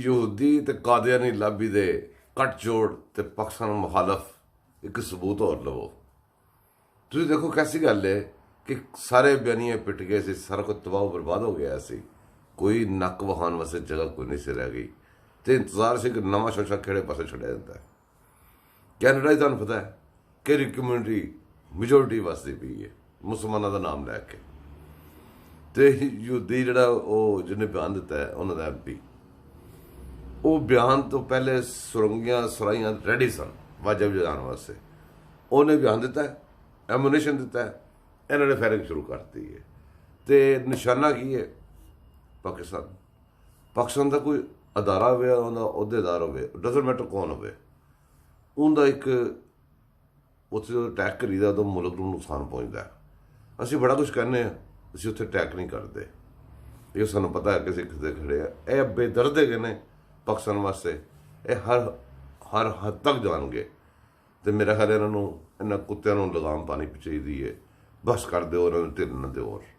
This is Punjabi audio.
ਯਹੂਦੀ ਤੇ ਕਾਦੀਆਨੀ ਲਾਬੀ ਦੇ ਕੱਟ-ਜੋੜ ਤੇ ਪਾਕਿਸਤਾਨ ਮੁਖਾਲਫ ਇੱਕ ਸਬੂਤ ਹੋਰ ਲਵੋ। ਤੁਸੀਂ ਦੇਖੋ ਕੈਸੀ ਗੱਲ ਹੈ ਕਿ ਸਾਰੇ ਬਿਆਨੀਏ ਪਿੱਟ ਗਏ ਸੀ, ਸਾਰਾ ਕੁਝ ਤਬਾਹ ਬਰਬਾਦ ਹੋ ਗਿਆ ਸੀ, ਕੋਈ ਨੱਕ ਵਹਾਉਣ ਵਾਸਤੇ ਜਗ੍ਹਾ ਕੋਈ ਨਹੀਂ ਸੀ ਰਹਿ ਗਈ, ਤੇ ਇੰਤਜ਼ਾਰ ਸੀ ਕਿ ਨਵਾਂ ਸ਼ੋਸ਼ਾ ਕਿਹੜੇ ਪਾਸੇ ਛੱਡਿਆ ਜਾਂਦਾ ਹੈ। ਕੈਨੇਡਾ ਹੀ ਤੁਹਾਨੂੰ ਪਤਾ ਹੈ ਕਿਹੜੀ ਕਮਿਊਨਿਟੀ ਮੈਜੋਰਟੀ ਵਸਦੀ ਪਈ ਹੈ ਮੁਸਲਮਾਨਾਂ ਦਾ ਨਾਮ ਲੈ ਕੇ, ਤੇ ਯਹੂਦੀ ਜਿਹੜਾ ਉਹ ਜਿਹਨੇ ਬਿਆਨ ਦਿੱਤਾ ਹੈ ਉਹਨਾਂ ਦਾ MP, ਉਹ ਬਿਆਨ ਤੋਂ ਪਹਿਲੇ ਸੁਰੰਗੀਆਂ ਸੁਰਾਈਆਂ ਰੈਡੀ ਸਨ ਵਾਜਬ ਜਾਣ ਵਾਸਤੇ। ਉਹਨੇ ਬਿਆਨ ਦਿੱਤਾ, ਐਮੂਨੇਸ਼ਨ ਦਿੱਤਾ, ਇਹਨਾਂ ਨੇ ਫਾਇਰਿੰਗ ਸ਼ੁਰੂ ਕਰਤੀ ਹੈ। ਤੇ ਨਿਸ਼ਾਨਾ ਕੀ ਹੈ? ਪਾਕਿਸਤਾਨ ਦਾ ਕੋਈ ਅਦਾਰਾ ਹੋਵੇ, ਉਹਦਾ ਅਹੁਦੇਦਾਰ ਹੋਵੇ, ਡਜ਼ਨਟ ਮੈਟਰ ਕੌਣ ਹੋਵੇ, ਉਹਦਾ ਇੱਕ ਉੱਥੇ ਜਦੋਂ ਅਟੈਕ ਕਰੀਦਾ ਉਦੋਂ ਮੁਲਕ ਨੂੰ ਨੁਕਸਾਨ ਪਹੁੰਚਦਾ। ਅਸੀਂ ਬੜਾ ਕੁਛ ਕਹਿੰਦੇ ਹਾਂ, ਅਸੀਂ ਉੱਥੇ ਅਟੈਕ ਨਹੀਂ ਕਰਦੇ, ਇਹ ਸਾਨੂੰ ਪਤਾ ਹੈ ਕਿਸੇ ਕਿਸੇ ਖੜੇ ਆ। ਇਹ ਬੇਦਰਦ ਹੈਗੇ ਨੇ ਪਾਕਿਸਤਾਨ ਵਾਸਤੇ, ਇਹ ਹਰ ਹੱਦ ਤੱਕ ਜਾਣਗੇ। ਤੇ ਮੇਰਾ ਖਿਆਲ ਇਹਨਾਂ ਕੁੱਤਿਆਂ ਨੂੰ ਲਗਾਮ ਪਾਣੀ ਚਾਹੀਦੀ ਹੈ, ਬਸ ਕਰ ਦਿਓ, ਉਹਨਾਂ ਨੂੰ ਢਿੱਲ ਨਾ ਦਿਓ।